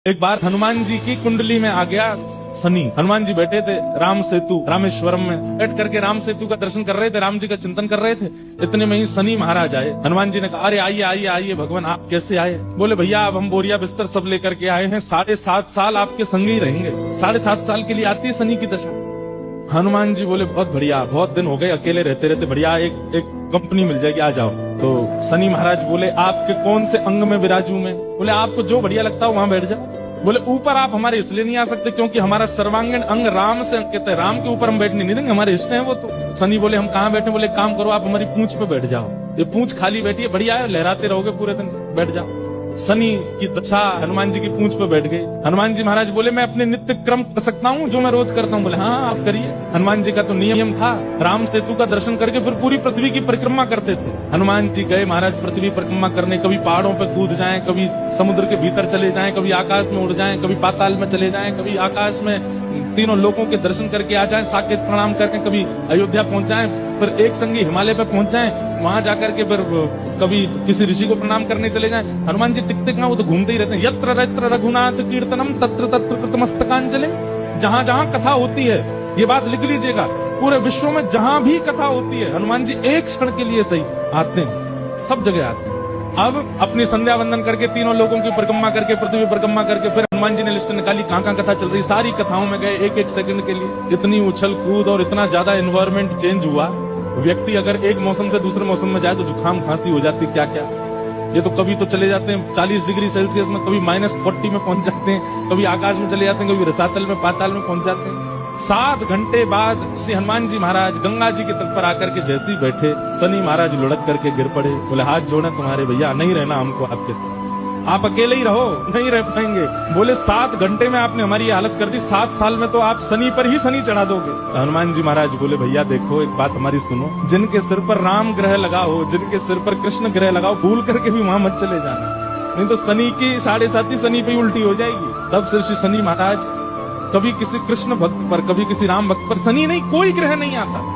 एक बार हनुमान जी की कुंडली में आ गया शनि। हनुमान जी बैठे थे राम सेतु रामेश्वरम में, बैठ करके राम सेतु का दर्शन कर रहे थे, राम जी का चिंतन कर रहे थे। इतने में ही शनि महाराज आए। हनुमान जी ने कहा, अरे आइए आइए आइए भगवान, आप कैसे आए? बोले भैया अब हम बोरिया बिस्तर सब लेकर के आए हैं, 7.5 साल आपके संग ही रहेंगे। 7.5 साल के लिए आती है शनि की दशा। हनुमान जी बोले बहुत बढ़िया, बहुत दिन हो गए अकेले रहते रहते, बढ़िया एक कंपनी मिल जाएगी, आ जाओ। तो शनि महाराज बोले आपके कौन से अंग में विराजू मैं? बोले आपको जो बढ़िया लगता हो वहां बैठ जाओ। बोले ऊपर आप हमारे इसलिए नहीं आ सकते क्योंकि हमारा सर्वांगीण अंग राम से अंकित है, राम के ऊपर हम बैठने नहीं देंगे, हमारे इष्ट हैं वो। तो शनि बोले हम कहाँ बैठे? बोले काम करो आप हमारी पूंछ पे बैठ जाओ, ये पूंछ खाली बैठी है, बढ़िया है, लहराते रहोगे पूरे दिन, बैठ जाओ। शनि की दशा हनुमान जी की पूंछ पे बैठ गई। हनुमान जी महाराज बोले मैं अपने नित्य क्रम कर सकता हूँ जो मैं रोज करता हूँ? बोले हाँ आप करिए। हनुमान जी का तो नियम था, राम सेतु का दर्शन करके फिर पूरी पृथ्वी की परिक्रमा करते थे। हनुमान जी गए महाराज पृथ्वी परिक्रमा करने, कभी पहाड़ों पे कूद जाएं, कभी समुद्र के भीतर चले जाएं, कभी आकाश में उड़ जाएं, कभी पाताल में चले जाएं, कभी आकाश में तीनों लोगों के दर्शन करके आ जाएं, साकेत प्रणाम करके कभी अयोध्या पहुंच जाएं, फिर एक संगी हिमालय पे पहुंच जाएं, वहां जाकर के फिर कभी किसी ऋषि को प्रणाम करने चले जाएं। हनुमान जी टिकते ना, वो तो घूमते ही रहते हैं। यत्र यत्र रघुनाथ कीर्तनम तत्र तत्र कृतमस्तकांजलि। जहां जहां कथा होती है, ये बात लिख लीजिएगा, पूरे विश्व में जहां भी कथा होती है हनुमान जी एक क्षण के लिए सही आते हैं, सब जगह आते हैं। अब अपनी संध्या वंदन करके तीनों लोगों की परिक्रमा करके पृथ्वी परिक्रमा करके फिर हनुमान जी ने लिस्ट निकाली कहां कहां कथा चल रही, सारी कथाओं में गए एक एक सेकंड के लिए। इतनी उछल कूद और इतना ज्यादा एनवायरमेंट चेंज हुआ, व्यक्ति अगर एक मौसम से दूसरे मौसम में जाए तो जुकाम खांसी हो जाती, क्या क्या। ये तो कभी तो चले जाते हैं 40 डिग्री सेल्सियस में, कभी -40 में पहुंच जाते हैं, कभी आकाश में चले जाते हैं, कभी रसातल में पाताल में पहुंच जाते हैं। 7 घंटे बाद श्री हनुमान जी महाराज गंगा जी के तट पर आकर के जैसे ही बैठे, शनि महाराज लुढ़क करके गिर पड़े। बोले हाथ जोड़े तुम्हारे भैया, नहीं रहना हमको आपके साथ, आप अकेले ही रहो, नहीं रह पाएंगे। बोले 7 घंटे में आपने हमारी हालत कर दी, 7 साल में तो आप शनि पर ही शनि चढ़ा दोगे। तो हनुमान जी महाराज बोले भैया देखो एक बात हमारी सुनो, जिनके सिर पर राम ग्रह लगा हो, जिनके सिर पर कृष्ण ग्रह लगा हो, भूल करके भी वहां मत चले जाना, नहीं तो शनि की 7.5 शनि पे उल्टी हो जाएगी। तब से श्री शनि महाराज कभी किसी कृष्ण भक्त पर, कभी किसी राम भक्त पर, शनि नहीं कोई ग्रह नहीं आता।